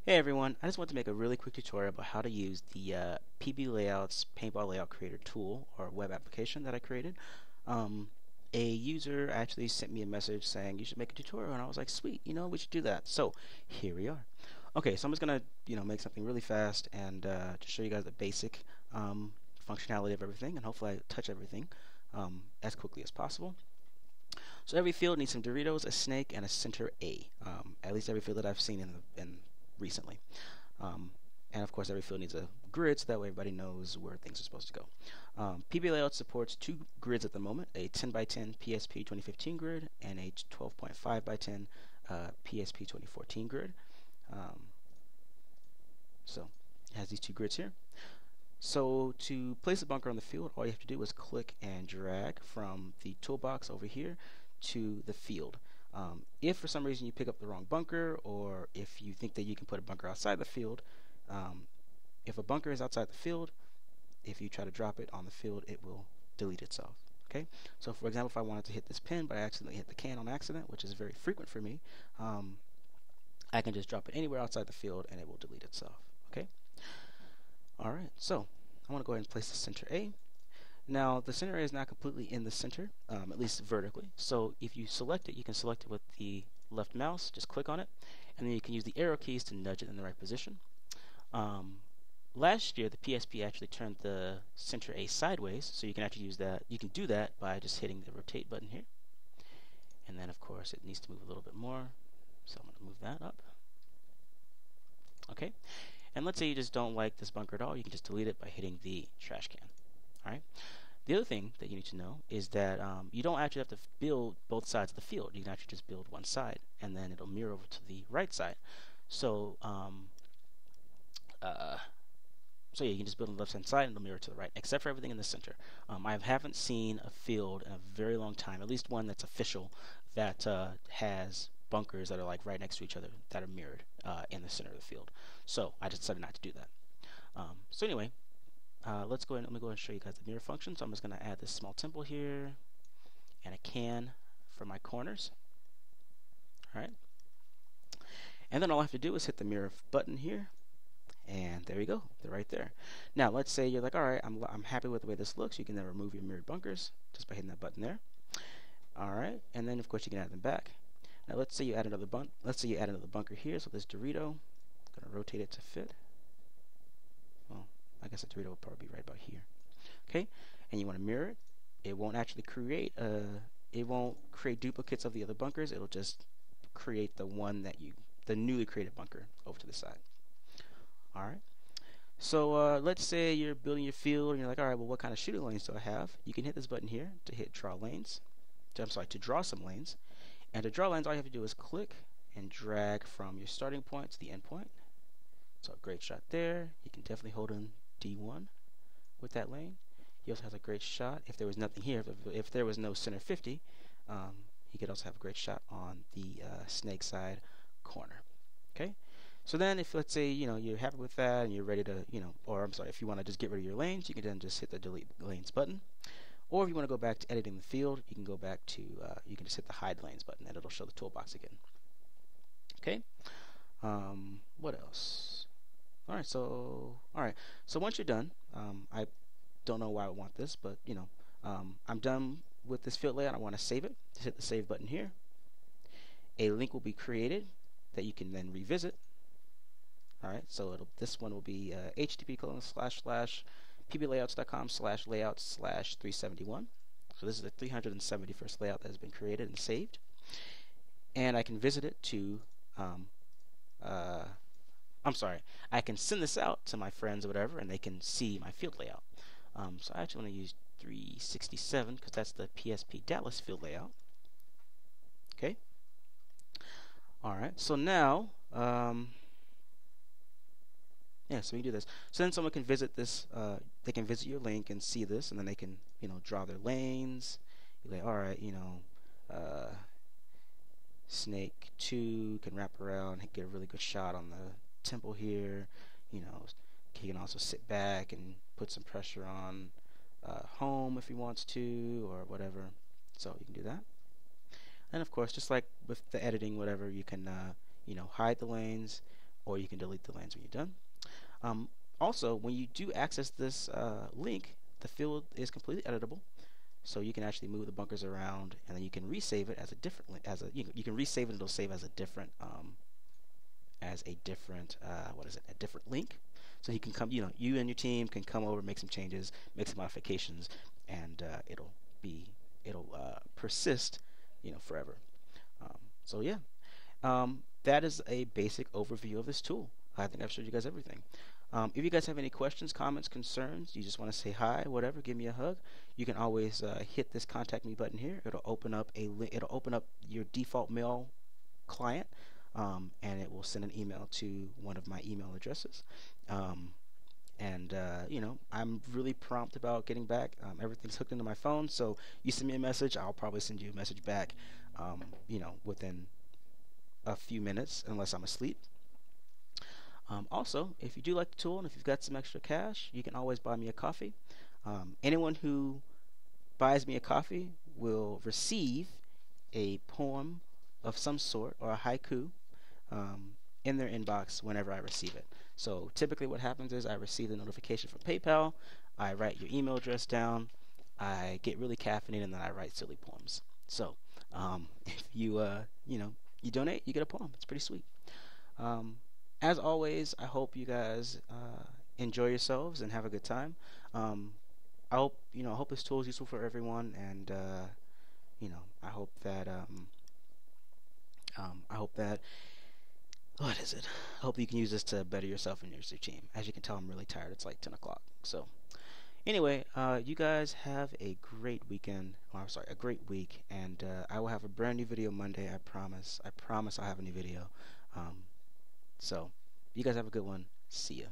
Hey everyone, I just want to make a really quick tutorial about how to use the pblayouts Paintball Layout Creator tool or web application that I created. Um, a user actually sent me a message saying you should make a tutorial, and I was like, sweet, we should do that. So here we are. Okay, so I'm just gonna make something really fast and just show you guys the basic functionality of everything, and hopefully I touch everything as quickly as possible. So every field needs some Doritos, a snake, and a center A. At least every field that I've seen in recently. Um, and of course, every field needs a grid so that way everybody knows where things are supposed to go. PB Layout supports two grids at the moment, a 10 by 10 PSP 2015 grid and a 12.5 by 10 PSP 2014 grid. Um, so it has these two grids here. So to place a bunker on the field, all you have to do is click and drag from the toolbox over here to the field. If for some reason you pick up the wrong bunker, or if you think that you can put a bunker outside the field, um, if a bunker is outside the field, if you try to drop it on the field, it will delete itself. Okay, so for example, if I wanted to hit this pin but I accidentally hit the can on accident, which is very frequent for me, I can just drop it anywhere outside the field and it will delete itself. Okay, alright, so I want to go ahead and place the center A. Now the center A is not completely in the center, at least vertically, so if you select it, you can select it with the left mouse, just click on it, and then you can use the arrow keys to nudge it in the right position. Last year, the PSP actually turned the center A sideways, so you can actually use that. You can do that by just hitting the rotate button here. And then, of course, it needs to move a little bit more, so I'm going to move that up. Okay, and let's say you just don't like this bunker at all. You can just delete it by hitting the trash can. All right. The other thing that you need to know is that you don't actually have to build both sides of the field. You can actually just build one side, and then it'll mirror over to the right side. So So yeah, you can just build on the left-hand side and it'll mirror to the right, except for everything in the center. I haven't seen a field in a very long time, at least one that's official, that has bunkers that are like right next to each other that are mirrored in the center of the field. So I just decided not to do that. So anyway, let's go ahead. Let me go ahead and show you guys the mirror function. So I'm just going to add this small temple here and a can for my corners. All right, and then all I have to do is hit the mirror button here. And there you go, they're right there. Now let's say you're like, all right, I'm happy with the way this looks. You can then remove your mirrored bunkers just by hitting that button there. All right, and then of course you can add them back. Now let's say you add another bunker here. So this Dorito, I'm gonna rotate it to fit. Well, I guess the Dorito will probably be right about here. Okay, and you want to mirror it. It won't actually create duplicates of the other bunkers. It'll just create the newly created bunker over to the side. All right. So let's say you're building your field and you're like, all right, well, what kind of shooting lanes do I have? You can hit this button here to hit draw lanes. To draw some lanes. And to draw lanes, all you have to do is click and drag from your starting point to the end point. So a great shot there. You can definitely hold in D1 with that lane. He also has a great shot. If there was nothing here, if there was no center 50, he could also have a great shot on the snake side corner. Okay. So then if, let's say, you're happy with that and you're ready to, or I'm sorry, if you want to just get rid of your lanes, you can then just hit the delete lanes button. Or if you want to go back to editing the field, you can go back to, you can just hit the hide lanes button and it'll show the toolbox again. Okay. What else? All right. So once you're done, I don't know why I want this, but, I'm done with this field layout. I want to save it. Just hit the save button here. A link will be created that you can then revisit. Alright, so this one will be http://pblayouts.com/layouts/371. So this is the 371st layout that has been created and saved. And I can visit it to, I can send this out to my friends or whatever, and they can see my field layout. So I actually want to use 367 because that's the PSP Dallas field layout. Okay. Alright, so now, yeah, so we can do this. So then someone can visit this, they can visit your link and see this, and then they can, draw their lanes. You're like, all right, Snake 2 can wrap around and get a really good shot on the temple here. He can also sit back and put some pressure on home if he wants to, or whatever. So you can do that. And of course, just like with the editing, whatever, you can, hide the lanes, or you can delete the lines when you're done. Um, Also, when you do access this link, the field is completely editable, so you can actually move the bunkers around, and then you can resave it as a different you can resave it and it'll save as a different what is it, a different link. So you can come, you and your team can come over, make some changes, make some modifications, and it'll persist, forever. So yeah, that is a basic overview of this tool. I think I've showed you guys everything. If you guys have any questions, comments, concerns, you just want to say hi, whatever, give me a hug, you can always hit this contact me button here. It'll open up your default mail client, and it will send an email to one of my email addresses. And I'm really prompt about getting back. Everything's hooked into my phone, so you send me a message, I'll probably send you a message back, within a few minutes, unless I'm asleep. Also, if you do like the tool and if you've got some extra cash, you can always buy me a coffee. Anyone who buys me a coffee will receive a poem of some sort or a haiku in their inbox whenever I receive it. So typically what happens is I receive the notification from PayPal, I write your email address down, I get really caffeinated, and then I write silly poems. So if you donate, you get a poem. It's pretty sweet. Um, as always, I hope you guys enjoy yourselves and have a good time. I hope this tool is useful for everyone, and I hope that what is it? I hope you can use this to better yourself and your team. As you can tell, I'm really tired. It's like 10 o'clock. So anyway, you guys have a great weekend. Oh, I'm sorry, a great week, and I will have a brand new video Monday. I promise. I promise I'll have a new video. So you guys have a good one. See ya.